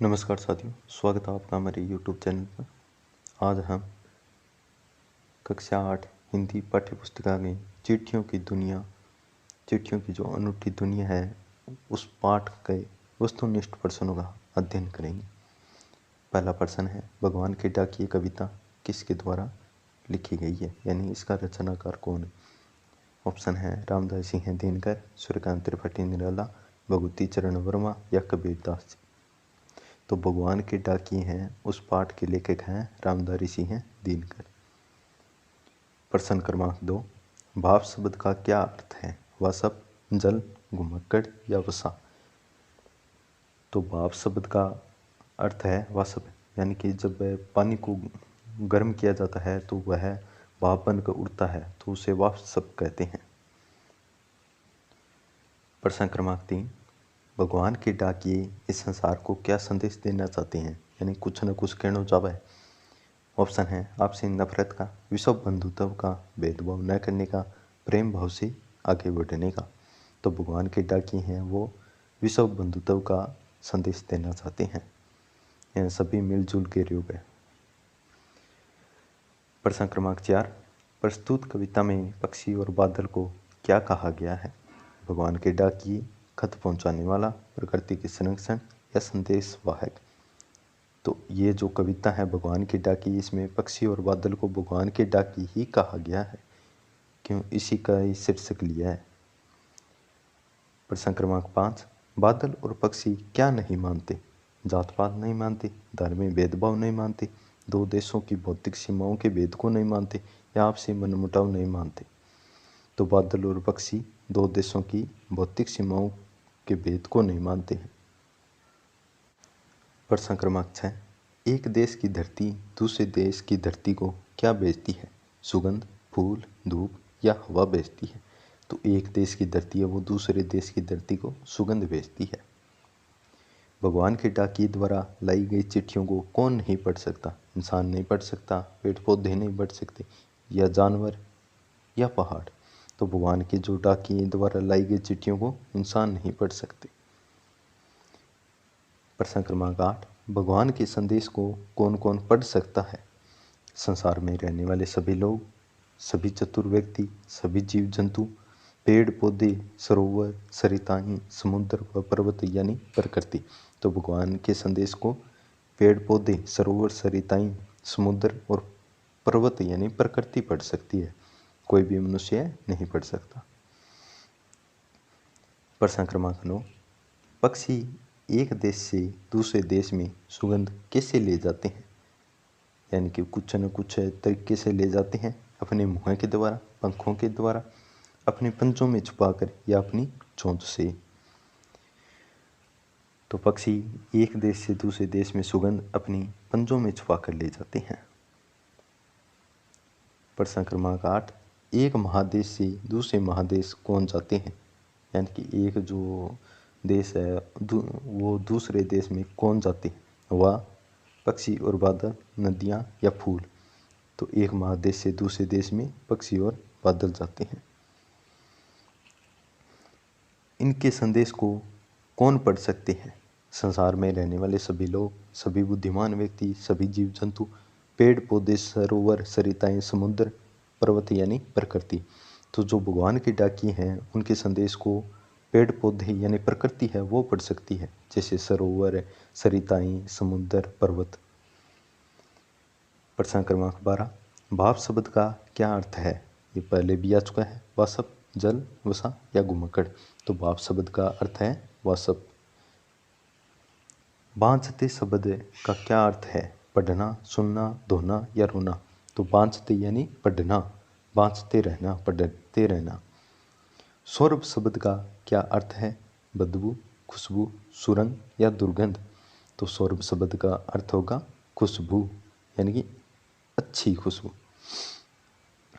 नमस्कार साथियों, स्वागत है आपका हमारे YouTube चैनल पर। आज हम कक्षा 8 हिंदी पाठ्य पुस्तिका में चिट्ठियों की दुनिया, चिट्ठियों की जो अनूठी दुनिया है, उस पाठ के वस्तुनिष्ठ प्रश्नों का अध्ययन करेंगे। पहला प्रश्न है, भगवान की डाकिए कविता किसके द्वारा लिखी गई है, यानी इसका रचनाकार कौन है। ऑप्शन है रामदास सिंह दिनकर, सूर्यकांत त्रिपाठी निराला, भगवती चरण वर्मा या कबीरदास जी। तो भगवान के डाकिए हैं, उस पाठ के लेखक हैं रामधारी सिंह दिनकर। प्रश्न क्रमांक 2, भाव शब्द का क्या अर्थ है, वासप, जल, घुमक्कड़ या वसा। तो भाव शब्द का अर्थ है वासप, यानी कि जब पानी को गर्म किया जाता है तो वह भाप बनकर उड़ता है, तो उसे वासप कहते हैं। प्रश्न क्रमांक 3, भगवान के डाकिए इस संसार को क्या संदेश देना चाहते हैं, यानी कुछ न कुछ कहना चाहता है। ऑप्शन है आपसी नफरत का, विश्व बंधुत्व का, भेदभाव न करने का, प्रेम भाव से आगे बढ़ने का। तो भगवान के डाकिए हैं वो विश्व बंधुत्व का संदेश देना चाहते हैं, यह सभी मिलजुल के रूप है। प्रश्न क्रमांक 4, प्रस्तुत कविता में पक्षी और बादल को क्या कहा गया है। भगवान के डाकिए, खत पहुंचाने वाला, प्रकृति के संरक्षण या संदेश वाहक। तो ये जो कविता है भगवान के डाकिए, इसमें पक्षी और बादल को भगवान के डाकिए ही कहा गया है, क्यों इसी का ही शीर्षक लिया है। प्रश्न क्रमांक 5, बादल और पक्षी क्या नहीं मानते। जात पात नहीं मानते, धार्मिक भेदभाव नहीं मानते, दो देशों की भौतिक सीमाओं के भेद को नहीं मानते या आपसी मनमुटाव नहीं मानते। तो बादल और पक्षी दो देशों की भौतिक सीमाओं के भेद को नहीं मानते हैं। प्रश्न क्रमांक 6, एक देश की धरती दूसरे देश की धरती को क्या बेचती है, सुगंध, फूल, धूप या हवा बेचती है। तो एक देश की धरती है वो दूसरे देश की धरती को सुगंध बेचती है। भगवान के डाकिए द्वारा लाई गई चिट्ठियों को कौन नहीं पढ़ सकता, इंसान नहीं पढ़ सकता, पेड़ पौधे नहीं पढ़ सकते या जानवर या पहाड़। तो भगवान के जो डाकिए द्वारा लाई गई चिट्ठियों को इंसान नहीं पढ़ सकते। प्रश्न क्रमांक 8, भगवान के संदेश को कौन कौन पढ़ सकता है। संसार में रहने वाले सभी लोग, सभी चतुर व्यक्ति, सभी जीव जंतु, पेड़ पौधे, सरोवर, सरिताएं, समुद्र व पर्वत यानी प्रकृति। तो भगवान के संदेश को पेड़ पौधे, सरोवर, सरिताएं, समुद्र और पर्वत यानी प्रकृति पढ़ सकती है, कोई भी मनुष्य नहीं पढ़ सकता। प्रश्न क्रमांक 9, पक्षी एक देश से दूसरे देश में सुगंध कैसे ले जाते हैं, यानी कि कुछ न कुछ तरीके से ले जाते हैं, अपने मुँह के द्वारा, पंखों के द्वारा, अपने पंजों में छुपाकर या अपनी चोंच से। तो पक्षी एक देश से दूसरे देश में सुगंध अपनी पंजों में छुपाकर ले जाते हैं। प्रश्न क्रमांक 8, एक महादेश से दूसरे महादेश कौन जाते हैं, यानी कि एक जो देश है वो दूसरे देश में कौन जाते हैं, वह पक्षी और बादल, नदियाँ या फूल। तो एक महादेश से दूसरे देश में पक्षी और बादल जाते हैं। इनके संदेश को कौन पढ़ सकते हैं, संसार में रहने वाले सभी लोग, सभी बुद्धिमान व्यक्ति, सभी जीव जंतु, पेड़ पौधे, सरोवर, सरिताएं, समुद्र, पर्वत यानी प्रकृति। तो जो भगवान के डाकिए हैं उनके संदेश को पेड़ पौधे यानी प्रकृति है वो पढ़ सकती है, जैसे सरोवर, सरिताएं, समुद्र, पर्वत। प्रश्न क्रमांक 12, भाव शब्द का क्या अर्थ है, ये पहले भी आ चुका है, वासप, जल, वसा या घुमक्कड़। तो भाव शब्द का अर्थ है वासप। बांझते शब्द का क्या अर्थ है, पढ़ना, सुनना, धोना या रोना। तो बांझते यानी पढ़ना, बांझते रहना, पढ़ते रहना। सौरभ शब्द का क्या अर्थ है, बदबू, खुशबू, सुरंग या दुर्गंध। तो सौरभ शब्द का अर्थ होगा खुशबू, यानी कि अच्छी खुशबू।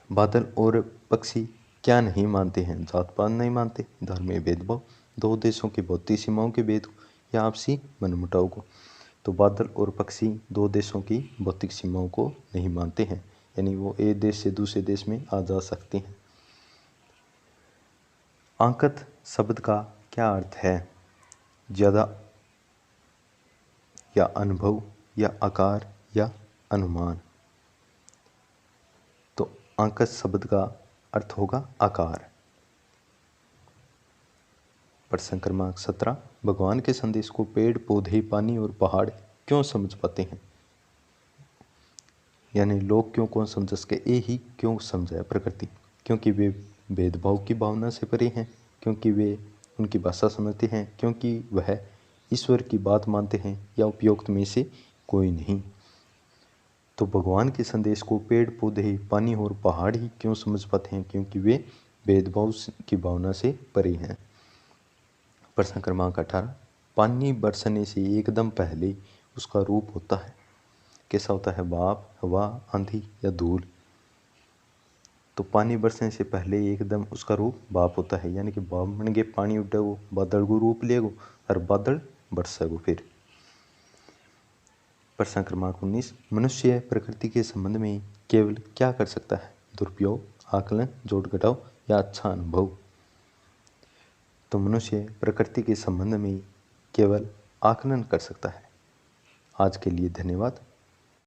बादल और पक्षी क्या नहीं मानते हैं, जात पात नहीं मानते, धार्मिक भेदभाव, दो देशों की भौतिक सीमाओं के भेद या आपसी मनमुटाव को। तो बादल और पक्षी दो देशों की भौतिक सीमाओं को नहीं मानते हैं, यानी वो एक देश से दूसरे देश में आ जा सकते हैं। आंकत शब्द का क्या अर्थ है, ज़्यादा या अनुभव या आकार या अनुमान। तो आंकस शब्द का अर्थ होगा आकार। प्रश्न क्रमांक 17, भगवान के संदेश को पेड़ पौधे पानी और पहाड़ क्यों समझ पाते हैं? यानी लोग क्यों कौन समझ सके, ये ही क्यों समझाया प्रकृति? क्योंकि वे भेदभाव की भावना से परे हैं, क्योंकि वे उनकी भाषा समझते हैं, क्योंकि वह ईश्वर की बात मानते हैं, या उपयुक्त में से कोई नहीं। तो भगवान के संदेश को पेड़ पौधे पानी और पहाड़ ही क्यों समझ पाते हैं? क्योंकि वे भेदभाव की भावना से परे हैं। प्रश्न क्रमांक 18, पानी बरसने से एकदम पहले उसका रूप होता है, कैसा होता है? भाप, हवा, आंधी या धूल? तो पानी बरसने से पहले एकदम उसका रूप भाप होता है, यानी कि भाप बन के पानी उड़ेगो, बादल को रूप लेगो और बादल बरसेगो फिर। प्रश्न क्रमांक 19, मनुष्य प्रकृति के संबंध में केवल क्या कर सकता है? दुरुपयोग, आकलन, जोड़ घटाव या अच्छा अनुभव? तो मनुष्य प्रकृति के संबंध में केवल आकलन कर सकता है। आज के लिए धन्यवाद।